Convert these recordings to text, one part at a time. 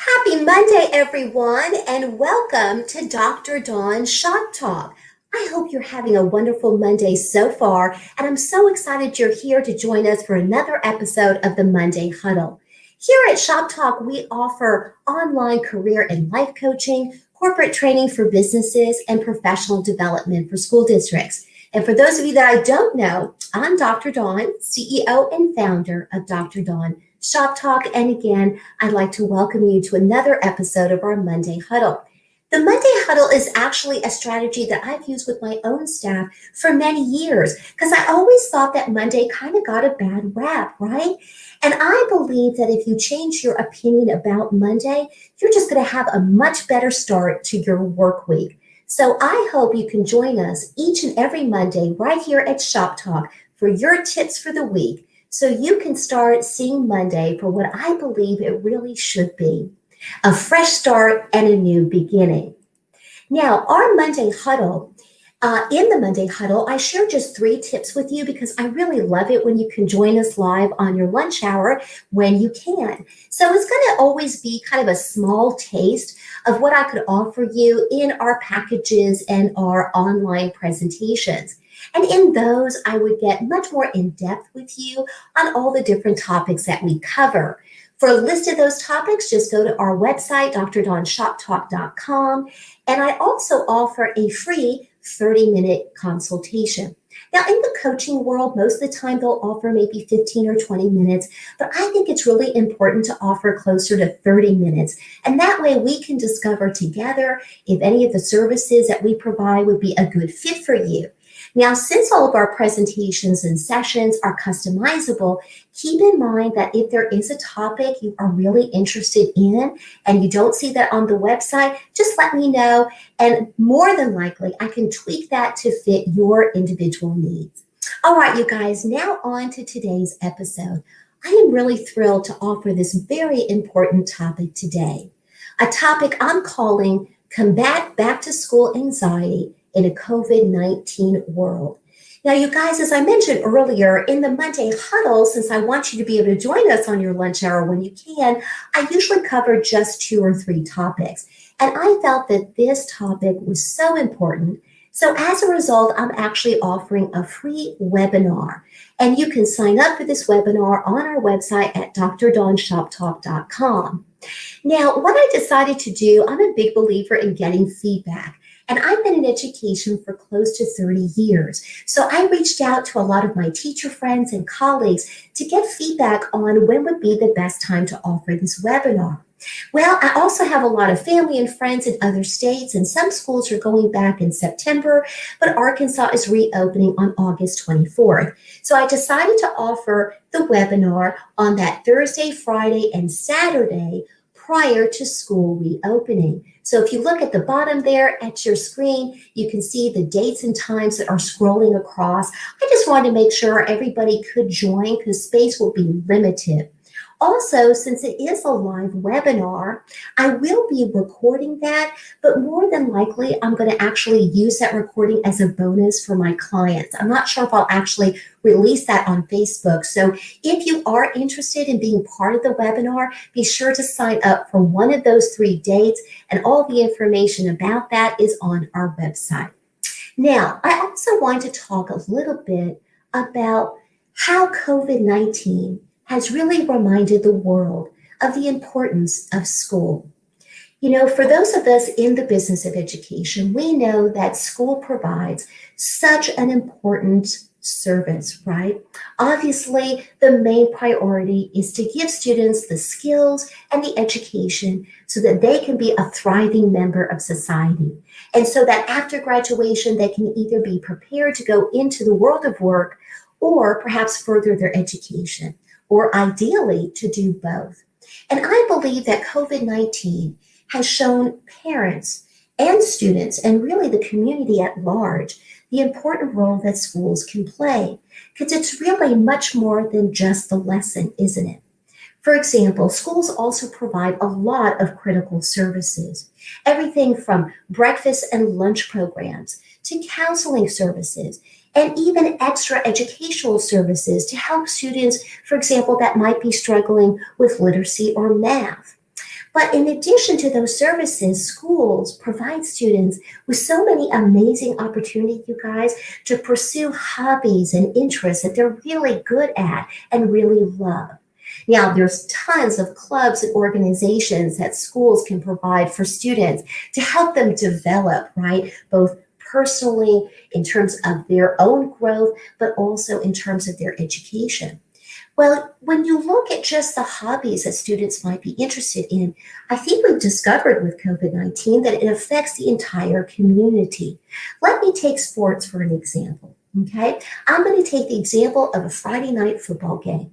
Happy Monday, everyone, and welcome to Dr. Dawn's Shop Talk. I hope you're having a wonderful Monday so far, and I'm so excited you're here to join us for another episode of the Monday Huddle. Here at Shop Talk, we offer online career and life coaching, corporate training for businesses, and professional development for school districts. And for those of you that I don't know, I'm Dr. Dawn, CEO and founder of Dr. Dawn Shop Talk. And again, I'd like to welcome you to another episode of our Monday Huddle. The Monday Huddle is actually a strategy that I've used with my own staff for many years because I always thought that Monday kind of got a bad rap, right? And I believe that if you change your opinion about Monday, you're just going to have a much better start to your work week. So I hope you can join us each and every Monday right here at Shop Talk for your tips for the week so you can start seeing Monday for what I believe it really should be, a fresh start and a new beginning. Now, our Monday Huddle, in the Monday Huddle, I share just 3 tips with you because I really love it when you can join us live on your lunch hour when you can. So it's going to always be kind of a small taste of what I could offer you in our packages and our online presentations. And in those, I would get much more in depth with you on all the different topics that we cover. For a list of those topics, just go to our website, drdawnshoptalk.com. And I also offer a free 30-minute consultation. Now, in the coaching world, most of the time they'll offer maybe 15 or 20 minutes, but I think it's really important to offer closer to 30 minutes. And that way we can discover together if any of the services that we provide would be a good fit for you. Now, since all of our presentations and sessions are customizable, keep in mind that if there is a topic you are really interested in and you don't see that on the website, just let me know. And more than likely, I can tweak that to fit your individual needs. All right, you guys, now on to today's episode. I am really thrilled to offer this very important topic today, a topic I'm calling Combat Back to School Anxiety in a COVID-19 world. Now, you guys, as I mentioned earlier, in the Monday Huddle, since I want you to be able to join us on your lunch hour when you can, I usually cover just 2 or 3 topics. And I felt that this topic was so important. So as a result, I'm actually offering a free webinar. And you can sign up for this webinar on our website at drdawnshoptalk.com. Now, what I decided to do, I'm a big believer in getting feedback. And I've been in education for close to 30 years. So I reached out to a lot of my teacher friends and colleagues to get feedback on when would be the best time to offer this webinar. Well, I also have a lot of family and friends in other states, and some schools are going back in September, but Arkansas is reopening on August 24th. So I decided to offer the webinar on that Thursday, Friday, and Saturday prior to school reopening. So if you look at the bottom there at your screen, you can see the dates and times that are scrolling across. I just wanted to make sure everybody could join because space will be limited. Also, since it is a live webinar, I will be recording that, but more than likely, I'm going to actually use that recording as a bonus for my clients. I'm not sure if I'll actually release that on Facebook. So if you are interested in being part of the webinar, be sure to sign up for one of those 3 dates, and all the information about that is on our website. Now, I also want to talk a little bit about how COVID-19 has really reminded the world of the importance of school. You know, for those of us in the business of education, we know that school provides such an important service, right? Obviously, the main priority is to give students the skills and the education so that they can be a thriving member of society. And so that after graduation, they can either be prepared to go into the world of work or perhaps further their education, or ideally to do both. And I believe that COVID-19 has shown parents and students, and really the community at large, the important role that schools can play, because it's really much more than just the lesson, isn't it? For example, schools also provide a lot of critical services, everything from breakfast and lunch programs to counseling services, and even extra educational services to help students, for example, that might be struggling with literacy or math. But in addition to those services, schools provide students with so many amazing opportunities, you guys, to pursue hobbies and interests that they're really good at and really love. Now, there's tons of clubs and organizations that schools can provide for students to help them develop, right? Both personally in terms of their own growth, but also in terms of their education. Well, when you look at just the hobbies that students might be interested in, I think we've discovered with COVID-19 that it affects the entire community. Let me take sports for an example, okay? I'm going to take the example of a Friday night football game.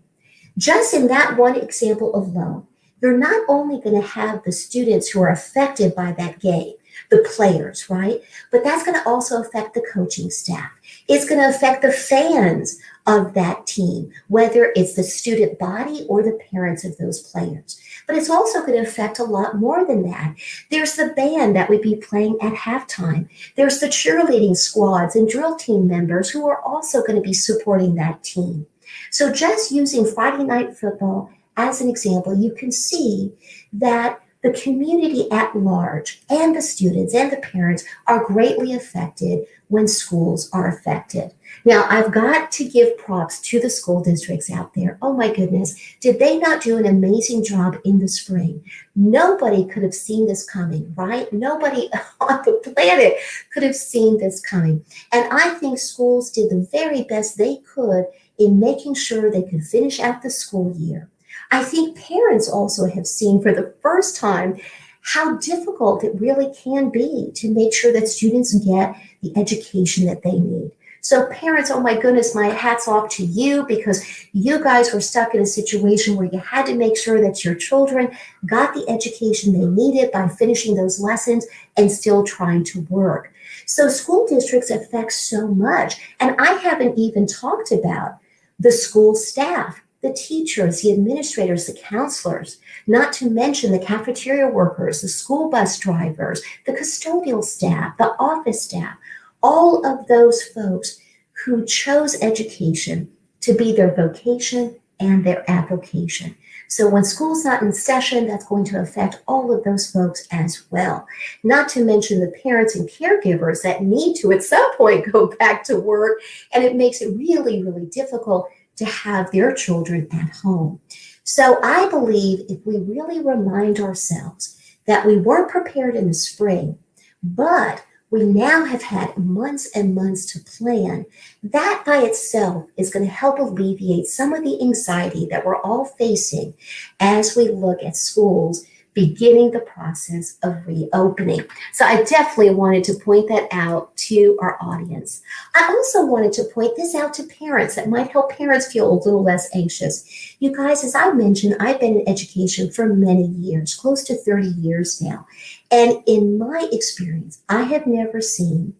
Just in that one example alone, you're not only going to have the students who are affected by that game, the players, right? But that's going to also affect the coaching staff. It's going to affect the fans of that team, whether it's the student body or the parents of those players. But it's also going to affect a lot more than that. There's the band that would be playing at halftime. There's the cheerleading squads and drill team members who are also going to be supporting that team. So just using Friday night football as an example, you can see that the community at large and the students and the parents are greatly affected when schools are affected. Now, I've got to give props to the school districts out there. Oh my goodness, did they not do an amazing job in the spring? Nobody could have seen this coming, right? Nobody on the planet could have seen this coming. And I think schools did the very best they could in making sure they could finish out the school year. I think parents also have seen for the first time how difficult it really can be to make sure that students get the education that they need. So parents, oh my goodness, my hat's off to you because you guys were stuck in a situation where you had to make sure that your children got the education they needed by finishing those lessons and still trying to work. So school districts affect so much. And I haven't even talked about the school staff, the teachers, the administrators, the counselors, not to mention the cafeteria workers, the school bus drivers, the custodial staff, the office staff, all of those folks who chose education to be their vocation and their avocation. So when school's not in session, that's going to affect all of those folks as well. Not to mention the parents and caregivers that need to at some point go back to work, and it makes it really, really difficult to have their children at home. So I believe if we really remind ourselves that we weren't prepared in the spring, but we now have had months and months to plan, that by itself is going to help alleviate some of the anxiety that we're all facing as we look at schools beginning the process of reopening. So I definitely wanted to point that out to our audience. I also wanted to point this out to parents that might help parents feel a little less anxious. You guys, as I mentioned, I've been in education for many years, close to 30 years now. And in my experience, I have never seen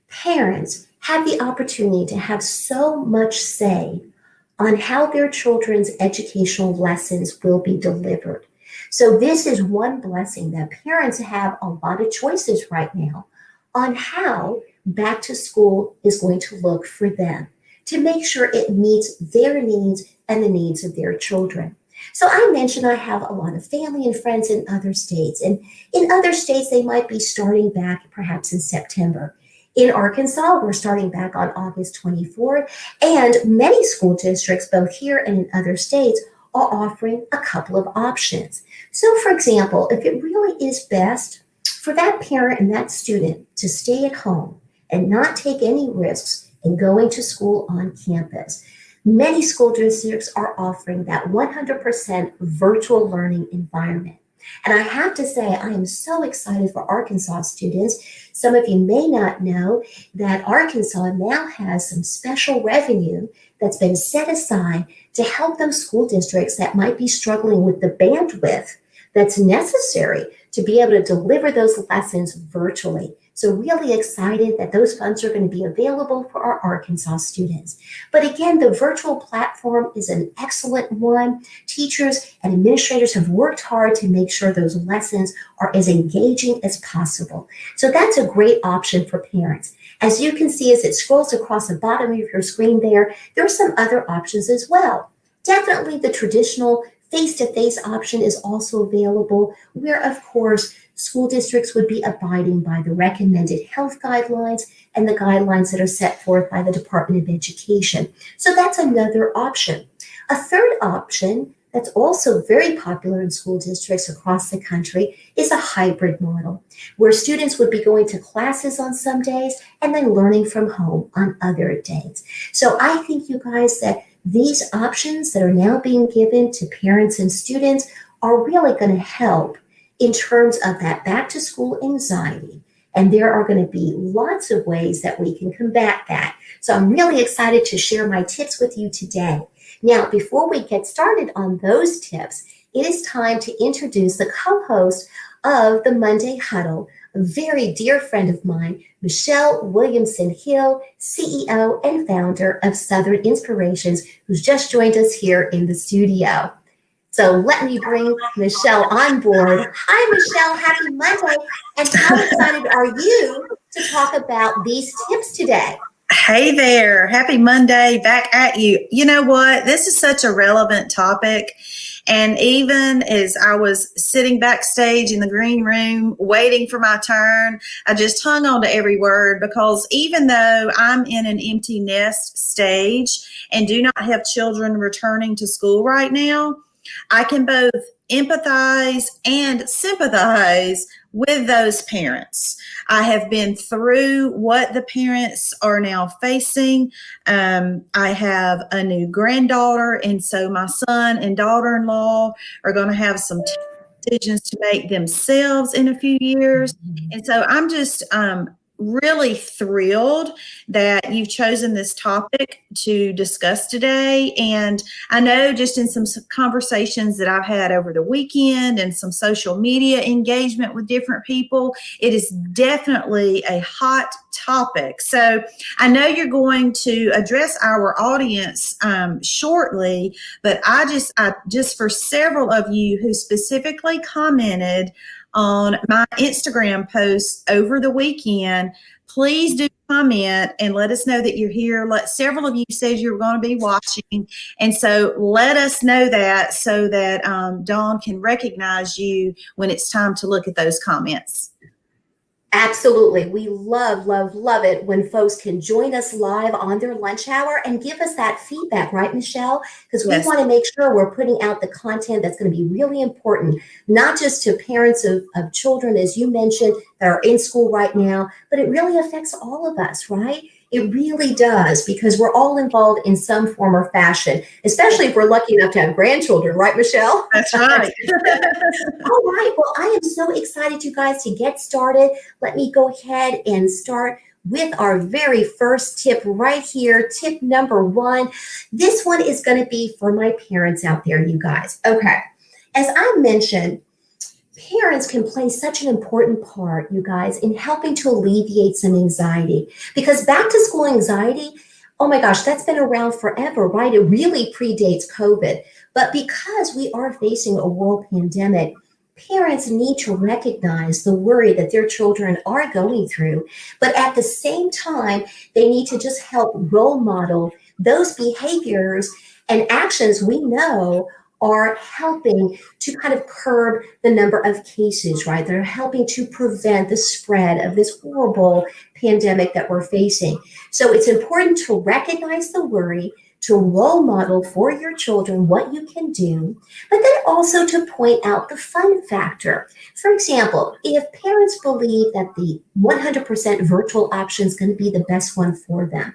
parents have the opportunity to have so much say on how their children's educational lessons will be delivered. So this is one blessing that parents have a lot of choices right now on how back to school is going to look for them to make sure it meets their needs and the needs of their children. So I mentioned I have a lot of family and friends in other states, and in other states, they might be starting back perhaps in September. In Arkansas, we're starting back on August 24th, and many school districts, both here and in other states, are offering a couple of options. So for example, if it really is best for that parent and that student to stay at home and not take any risks in going to school on campus, many school districts are offering that 100% virtual learning environment. And I have to say, I am so excited for Arkansas students. Some of you may not know that Arkansas now has some special revenue that's been set aside to help those school districts that might be struggling with the bandwidth that's necessary to be able to deliver those lessons virtually. So really excited that those funds are going to be available for our Arkansas students. But again, the virtual platform is an excellent one. Teachers and administrators have worked hard to make sure those lessons are as engaging as possible. So that's a great option for parents. As you can see, as it scrolls across the bottom of your screen there are some other options as well. Definitely the traditional Face-to-face option is also available, where, of course, school districts would be abiding by the recommended health guidelines and the guidelines that are set forth by the Department of Education. So that's another option. A third option that's also very popular in school districts across the country is a hybrid model, where students would be going to classes on some days and then learning from home on other days. So I think, you guys, that these options that are now being given to parents and students are really going to help in terms of that back to school anxiety. And there are going to be lots of ways that we can combat that. So I'm really excited to share my tips with you today. Now, before we get started on those tips, it is time to introduce the co-host of the Monday Huddle, a very dear friend of mine, Michelle Williamson Hill, CEO and founder of Southern Inspirations, who's just joined us here in the studio. So let me bring Michelle on board. Hi, Michelle. Happy Monday. And how excited are you to talk about these tips today? Hey there. Happy Monday. Back at you. You know what? This is such a relevant topic. And even as I was sitting backstage in the green room waiting for my turn, I just hung on to every word, because even though I'm in an empty nest stage and do not have children returning to school right now, I can both empathize and sympathize with those parents. I have been through what the parents are now facing. I have a new granddaughter, and so my son and daughter-in-law are going to have some decisions to make themselves in a few years. And so I'm just really thrilled that you've chosen this topic to discuss today. And I know just in some conversations that I've had over the weekend and some social media engagement with different people, it is definitely a hot topic. So I know you're going to address our audience shortly, but I just for several of you who specifically commented on my Instagram post over the weekend, please do comment and let us know that you're here. Several of you said you're going to be watching, and so let us know that so that Dawn can recognize you when it's time to look at those comments. Absolutely. We love, love, love it when folks can join us live on their lunch hour and give us that feedback, right, Michelle? Because we want to make sure we're putting out the content that's going to be really important, not just to parents of children, as you mentioned, that are in school right now, but it really affects all of us, right? It really does, because we're all involved in some form or fashion, especially if we're lucky enough to have grandchildren, right, Michelle? That's right. All right. Well, I am so excited, you guys, to get started. Let me go ahead and start with our very first tip right here. Tip number 1. This one is going to be for my parents out there, you guys. Okay. As I mentioned, parents can play such an important part, you guys, in helping to alleviate some anxiety, because back to school anxiety, oh my gosh, that's been around forever, right? It really predates COVID. But because we are facing a world pandemic, parents need to recognize the worry that their children are going through. But at the same time, they need to just help role model those behaviors and actions we know are helping to kind of curb the number of cases, right? They're helping to prevent the spread of this horrible pandemic that we're facing. So it's important to recognize the worry, to role model for your children what you can do, but then also to point out the fun factor. For example, if parents believe that the 100% virtual option is going to be the best one for them,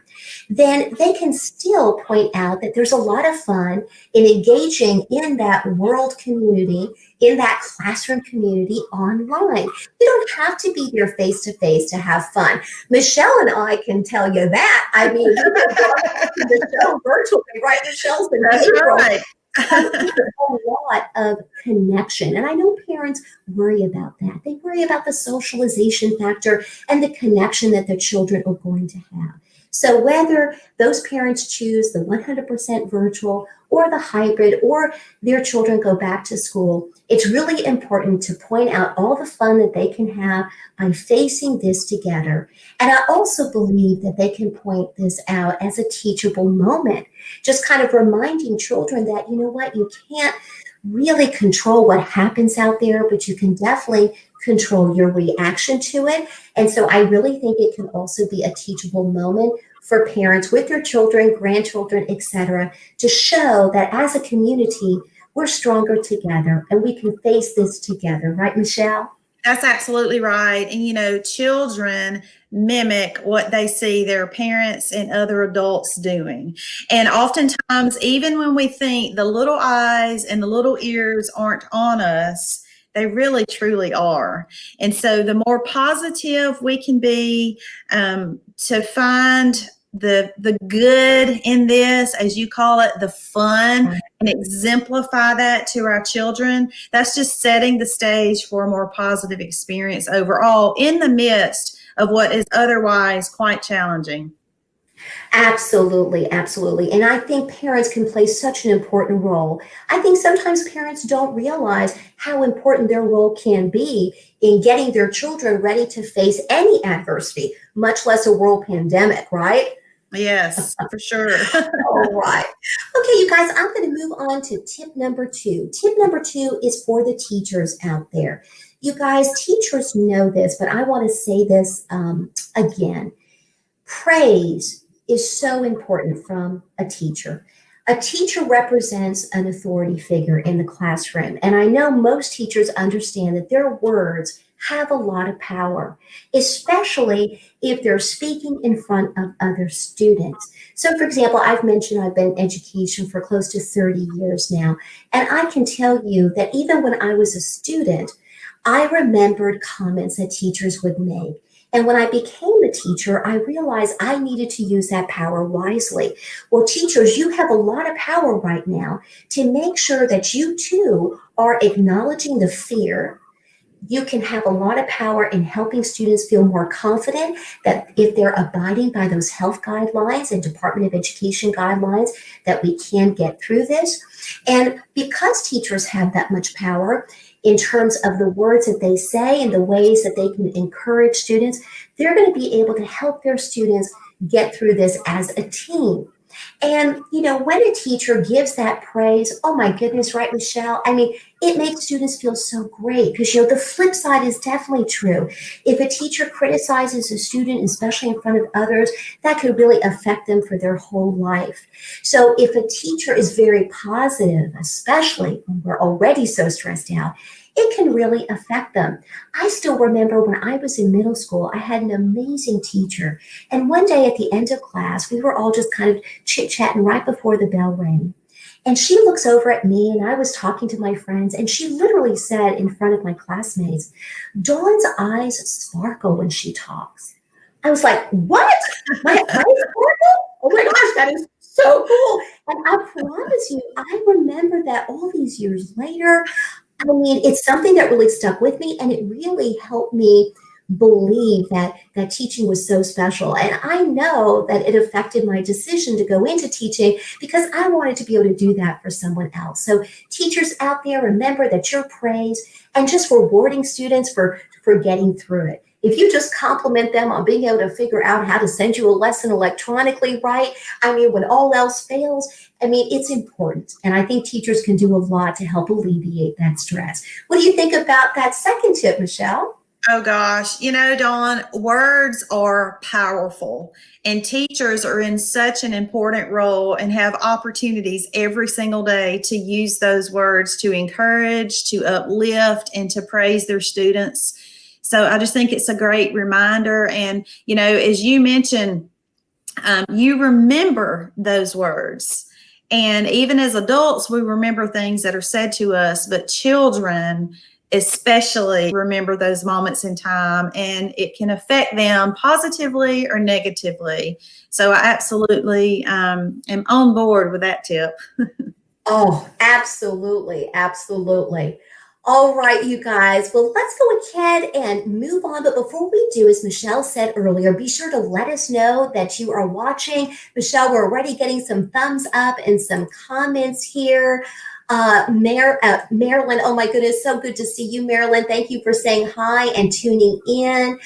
then they can still point out that there's a lot of fun in engaging in that world community, in that classroom community online. You don't have to be there face to face to have fun. Michelle and I can tell you that. I mean, we've been watching the show virtually, right? Michelle's been April. Right. A lot of connection. And I know parents worry about that. They worry about the socialization factor and the connection that their children are going to have. So whether those parents choose the 100% virtual or the hybrid, or their children go back to school, it's really important to point out all the fun that they can have by facing this together. And I also believe that they can point this out as a teachable moment, just kind of reminding children that, you know what, you can't really control what happens out there, but you can definitely control your reaction to it. And so I really think it can also be a teachable moment for parents with their children, grandchildren, etc., to show that as a community, we're stronger together and we can face this together. Right, Michelle? That's absolutely right. And, children mimic what they see their parents and other adults doing. And oftentimes, even when we think the little eyes and the little ears aren't on us, they really truly are. And so the more positive we can be, to find the good in this, as you call it, the fun, and exemplify that to our children, that's just setting the stage for a more positive experience overall in the midst of what is otherwise quite challenging. Absolutely, absolutely. And I think parents can play such an important role. I think sometimes parents don't realize how important their role can be in getting their children ready to face any adversity, much less a world pandemic, right? Yes, for sure. All right. Okay, you guys, I'm going to move on to tip number 2. Tip number 2 is for the teachers out there. You guys, teachers know this, but I want to say this again. Praise is so important from a teacher. A teacher represents an authority figure in the classroom, and I know most teachers understand that their words have a lot of power, especially if they're speaking in front of other students. So, for example, I've mentioned I've been in education for close to 30 years now, and I can tell you that even when I was a student, I remembered comments that teachers would make. And when I became a teacher, I realized I needed to use that power wisely. Well, teachers, you have a lot of power right now to make sure that you too are acknowledging the fear. You can have a lot of power in helping students feel more confident that if they're abiding by those health guidelines and Department of Education guidelines, that we can get through this. And because teachers have that much power in terms of the words that they say and the ways that they can encourage students, they're going to be able to help their students get through this as a team. And, when a teacher gives that praise, oh my goodness, right, Michelle? I mean, it makes students feel so great because, the flip side is definitely true. If a teacher criticizes a student, especially in front of others, that could really affect them for their whole life. So if a teacher is very positive, especially when we're already so stressed out, it can really affect them. I still remember when I was in middle school, I had an amazing teacher. And one day at the end of class, we were all just kind of chit-chatting right before the bell rang. And she looks over at me, and I was talking to my friends, and she literally said in front of my classmates, "Dawn's eyes sparkle when she talks." I was like, "What? My eyes sparkle? Oh my gosh, that is so cool." And I promise you, I remember that all these years later. I mean, it's something that really stuck with me, and it really helped me believe that teaching was so special. And I know that it affected my decision to go into teaching because I wanted to be able to do that for someone else. So teachers out there, remember that your praise and just rewarding students for getting through it. If you just compliment them on being able to figure out how to send you a lesson electronically, right? I mean, when all else fails, I mean, it's important. And I think teachers can do a lot to help alleviate that stress. What do you think about that second tip, Michelle? Oh gosh, Dawn, words are powerful, and teachers are in such an important role and have opportunities every single day to use those words to encourage, to uplift, and to praise their students. So I just think it's a great reminder. And, as you mentioned, you remember those words. And even as adults, we remember things that are said to us, but children especially remember those moments in time, and it can affect them positively or negatively. So I absolutely am on board with that tip. Oh, absolutely. Absolutely. All right, you guys. Well, let's go ahead and move on. But before we do, as Michelle said earlier, be sure to let us know that you are watching. Michelle, we're already getting some thumbs up and some comments here. Marilyn, oh my goodness, so good to see you, Marilyn. Thank you for saying hi and tuning in.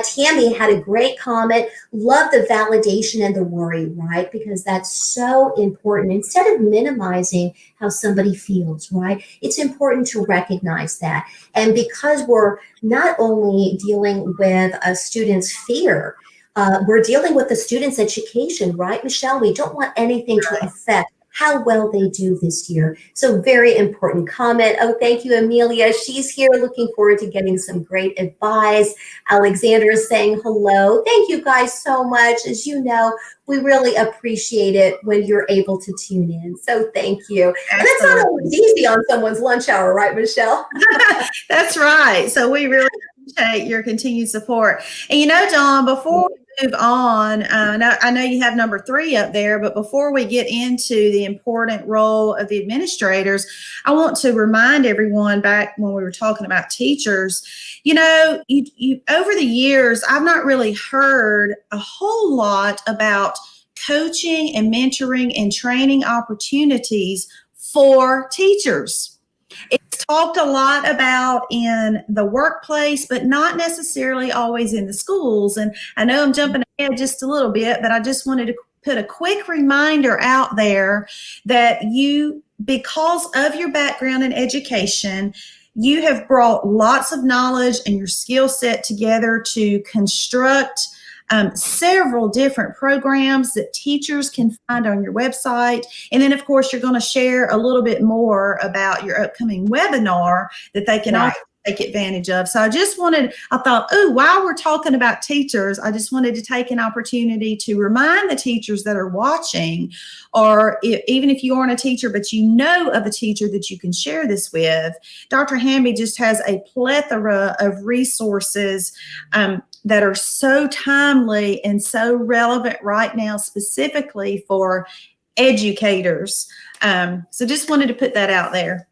Tammy had a great comment. Love the validation and the worry, right? Because that's so important. Instead of minimizing how somebody feels, right? It's important to recognize that. And because we're not only dealing with a student's fear, we're dealing with the student's education, right, Michelle? We don't want anything to affect how well they do this year. So very important comment. Oh, thank you, Amelia. She's here looking forward to getting some great advice. Alexander is saying hello. Thank you guys so much. As you know, we really appreciate it when you're able to tune in. So thank you. Absolutely. And that's not always easy on someone's lunch hour, right, Michelle? That's right. So we really appreciate your continued support. And Dawn, before we move on, I know you have number 3 up there, but before we get into the important role of the administrators, I want to remind everyone back when we were talking about teachers, you over the years, I've not really heard a whole lot about coaching and mentoring and training opportunities for teachers. It's talked a lot about in the workplace, but not necessarily always in the schools. And I know I'm jumping ahead just a little bit, but I just wanted to put a quick reminder out there that because of your background in education, you have brought lots of knowledge and your skill set together to construct several different programs that teachers can find on your website. And then, of course, you're going to share a little bit more about your upcoming webinar that they can also take advantage of. So I thought, while we're talking about teachers, I just wanted to take an opportunity to remind the teachers that are watching, or even if you aren't a teacher, but you know of a teacher that you can share this with, Dr. Hamby just has a plethora of resources that are so timely and so relevant right now, specifically for educators. So just wanted to put that out there.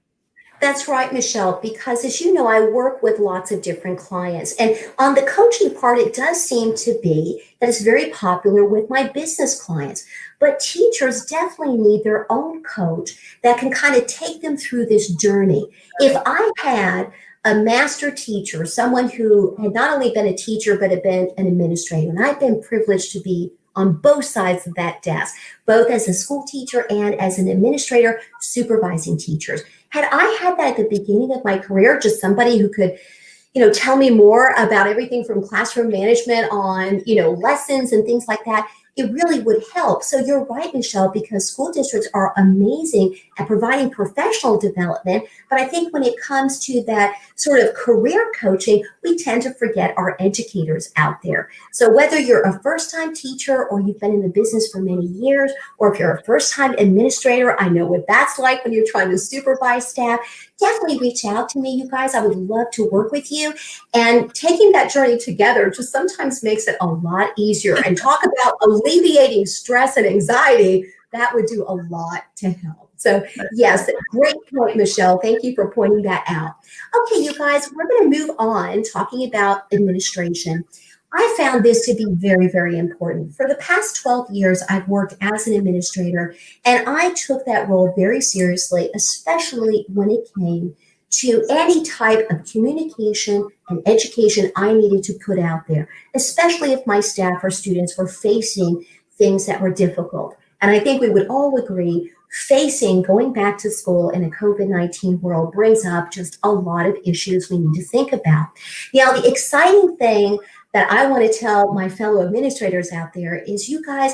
That's right, Michelle, because as you know, I work with lots of different clients. And on the coaching part, it does seem to be that it's very popular with my business clients. But teachers definitely need their own coach that can kind of take them through this journey. If I had a master teacher, someone who had not only been a teacher, but had been an administrator, and I've been privileged to be on both sides of that desk, both as a school teacher and as an administrator supervising teachers. Had I had that at the beginning of my career, just somebody who could, tell me more about everything from classroom management on, lessons and things like that, it really would help. So you're right, Michelle, because school districts are amazing at providing professional development. But I think when it comes to that sort of career coaching, we tend to forget our educators out there. So whether you're a first-time teacher or you've been in the business for many years, or if you're a first-time administrator, I know what that's like when you're trying to supervise staff, definitely reach out to me, you guys. I would love to work with you. And taking that journey together just sometimes makes it a lot easier. And talk about alleviating stress and anxiety, that would do a lot to help. So yes, great point, Michelle. Thank you for pointing that out. Okay, you guys, we're going to move on talking about administration. I found this to be very, very important. For the past 12 years, I've worked as an administrator, and I took that role very seriously, especially when it came to any type of communication and education I needed to put out there, especially if my staff or students were facing things that were difficult. And I think we would all agree going back to school in a COVID-19 world brings up just a lot of issues we need to think about. Now, the exciting thing that I want to tell my fellow administrators out there is, you guys,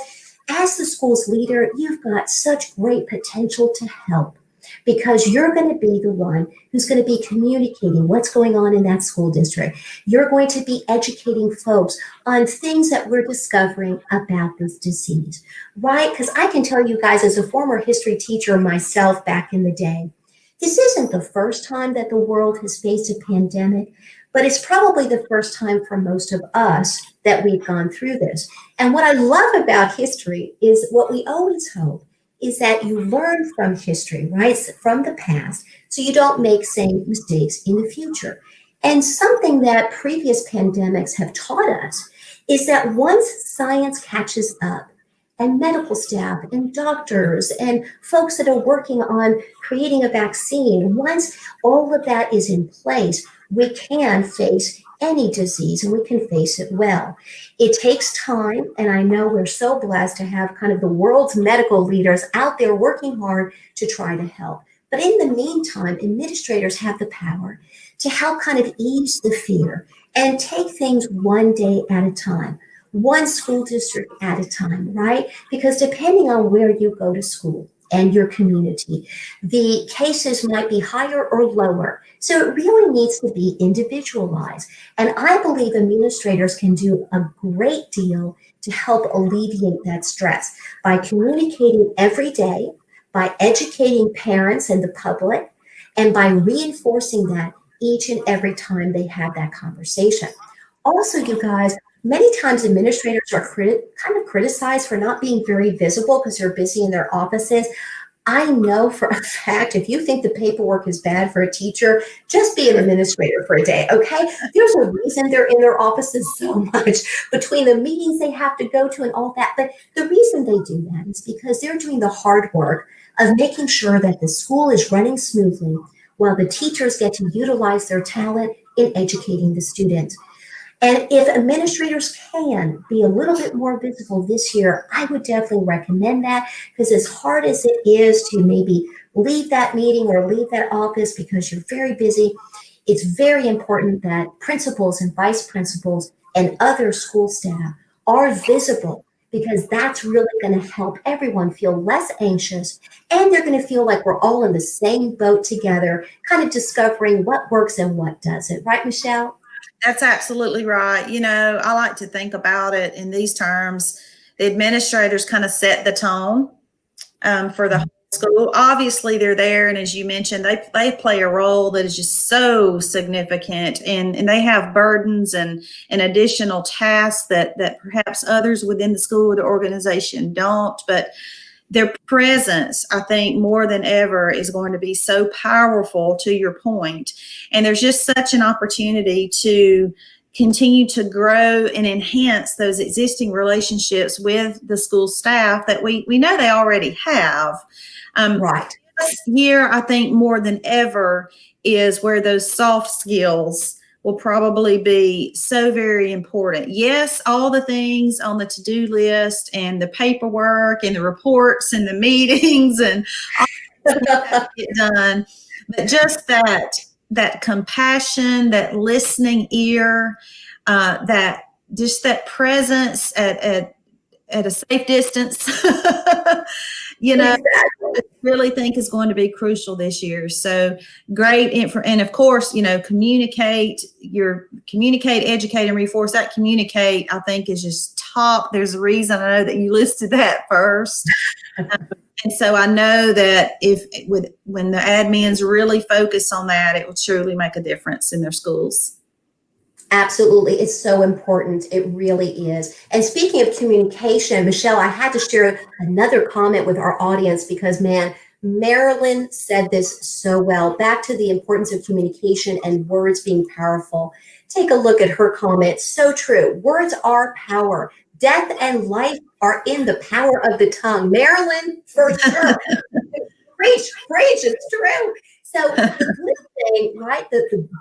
as the school's leader, you've got such great potential to help, because you're going to be the one who's going to be communicating what's going on in that school district. You're going to be educating folks on things that we're discovering about this disease, right? Because I can tell you guys, as a former history teacher myself back in the day, this isn't the first time that the world has faced a pandemic, but it's probably the first time for most of us that we've gone through this. And what I love about history is what we always hope is that you learn from history, right? From the past, so you don't make same mistakes in the future. And something that previous pandemics have taught us is that once science catches up, and medical staff and doctors and folks that are working on creating a vaccine, once all of that is in place, we can face any disease and we can face it well. It takes time, and I know we're so blessed to have kind of the world's medical leaders out there working hard to try to help. But in the meantime, administrators have the power to help kind of ease the fear and take things one day at a time, one school district at a time, right? Because depending on where you go to school and your community, the cases might be higher or lower. So it really needs to be individualized. And I believe administrators can do a great deal to help alleviate that stress by communicating every day, by educating parents and the public, and by reinforcing that each and every time they have that conversation. Also, you guys, many times administrators are kind of criticized for not being very visible because they're busy in their offices. I know for a fact, if you think the paperwork is bad for a teacher, just be an administrator for a day, okay? There's a reason they're in their offices so much between the meetings they have to go to and all that. But the reason they do that is because they're doing the hard work of making sure that the school is running smoothly while the teachers get to utilize their talent in educating the students. And if administrators can be a little bit more visible this year, I would definitely recommend that, because as hard as it is to maybe leave that meeting or leave that office because you're very busy, it's very important that principals and vice principals and other school staff are visible, because that's really going to help everyone feel less anxious, and they're going to feel like we're all in the same boat together, kind of discovering what works and what doesn't. Right, Michelle? That's absolutely right. I like to think about it in these terms. The administrators kind of set the tone for the whole school. Obviously, they're there, and as you mentioned, they play a role that is just so significant, and they have burdens and additional tasks that perhaps others within the school or the organization don't. But their presence, I think, more than ever is going to be so powerful, to your point. And there's just such an opportunity to continue to grow and enhance those existing relationships with the school staff that we know they already have. Right. This year, I think more than ever is where those soft skills will probably be so very important. Yes, all the things on the to-do list and the paperwork and the reports and the meetings and all that get done, but just that compassion, that listening ear, that presence at a safe distance, Exactly. I really think is going to be crucial this year. So great. And of course, communicate, educate, and reinforce. That communicate, I think, is just top. There's a reason I know that you listed that first. And so I know that when the admins really focus on that, it will truly make a difference in their schools. Absolutely. It's so important. It really is. And speaking of communication, Michelle, I had to share another comment with our audience because, man, Marilyn said this so well. Back to the importance of communication and words being powerful. Take a look at her comment. So true. Words are power. Death and life are in the power of the tongue. Marilyn, for sure. Preach, it's true. So the good thing, right,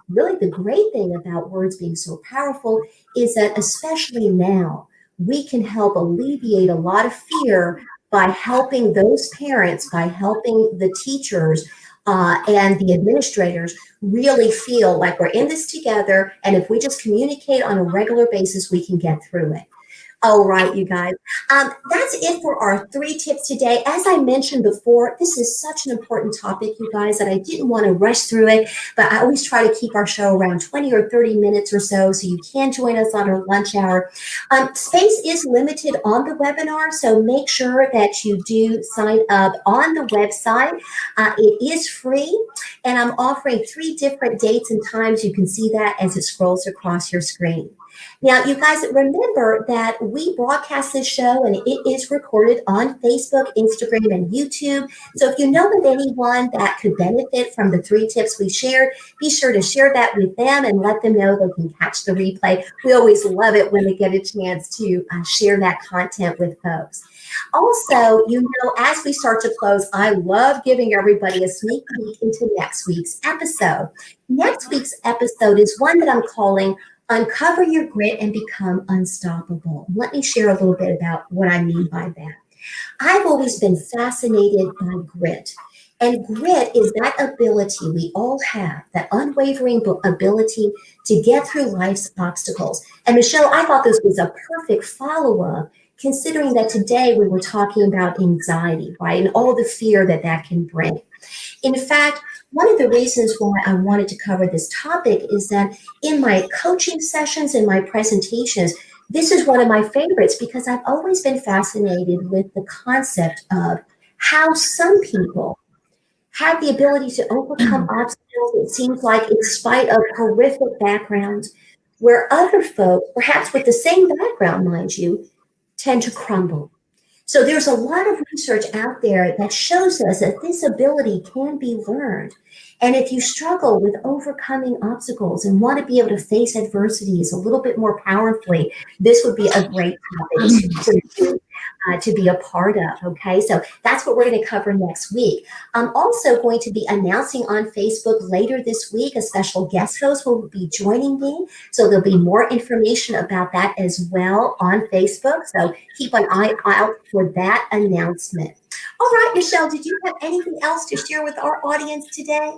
really the great thing about words being so powerful is that especially now, we can help alleviate a lot of fear by helping those parents, by helping the teachers and the administrators really feel like we're in this together. And if we just communicate on a regular basis, we can get through it. All right, you guys. That's it for our 3 tips today. As I mentioned before, this is such an important topic, you guys, that I didn't want to rush through it, but I always try to keep our show around 20 or 30 minutes or so you can join us on our lunch hour. Space is limited on the webinar, so make sure that you do sign up on the website. It is free, and I'm offering 3 different dates and times. You can see that as it scrolls across your screen. Now, you guys remember that we broadcast this show and it is recorded on Facebook, Instagram, and YouTube. So if you know of anyone that could benefit from the 3 tips we shared, be sure to share that with them and let them know they can catch the replay. We always love it when they get a chance to share that content with folks. Also, as we start to close, I love giving everybody a sneak peek into next week's episode. Next week's episode is one that I'm calling Uncover Your Grit and Become Unstoppable. Let me share a little bit about what I mean by that. I've always been fascinated by grit. And grit is that ability we all have, that unwavering ability to get through life's obstacles. And Michelle, I thought this was a perfect follow-up, considering that today we were talking about anxiety, right? And all the fear that that can bring. In fact, one of the reasons why I wanted to cover this topic is that in my coaching sessions and my presentations, this is one of my favorites because I've always been fascinated with the concept of how some people have the ability to overcome obstacles, it seems like, in spite of horrific backgrounds, where other folks, perhaps with the same background, mind you, tend to crumble. So there's a lot of research out there that shows us that this ability can be learned. And if you struggle with overcoming obstacles and want to be able to face adversities a little bit more powerfully, this would be a great topic to be a part of. Okay, so that's what we're going to cover next week. I'm also going to be announcing on Facebook later this week a special guest host who will be joining me. So there'll be more information about that as well on Facebook. So keep an eye out for that announcement. All right, Michelle, did you have anything else to share with our audience today?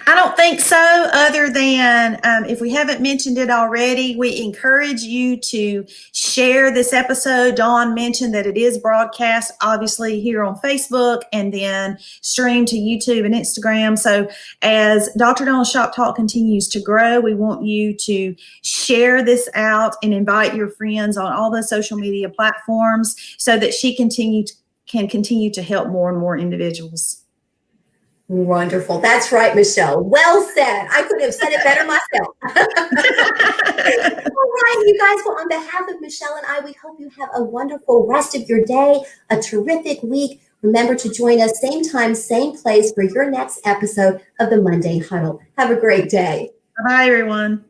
I don't think so, other than if we haven't mentioned it already, we encourage you to share this episode. Dawn mentioned that it is broadcast, obviously, here on Facebook and then streamed to YouTube and Instagram. So as Dr. Dawn's Shop Talk continues to grow, we want you to share this out and invite your friends on all the social media platforms so that she can continue to help more and more individuals. Wonderful. That's right, Michelle. Well said. I couldn't have said it better myself. All right, you guys. Well, on behalf of Michelle and I, we hope you have a wonderful rest of your day, a terrific week. Remember to join us same time, same place for your next episode of the Monday Huddle. Have a great day. Bye, everyone.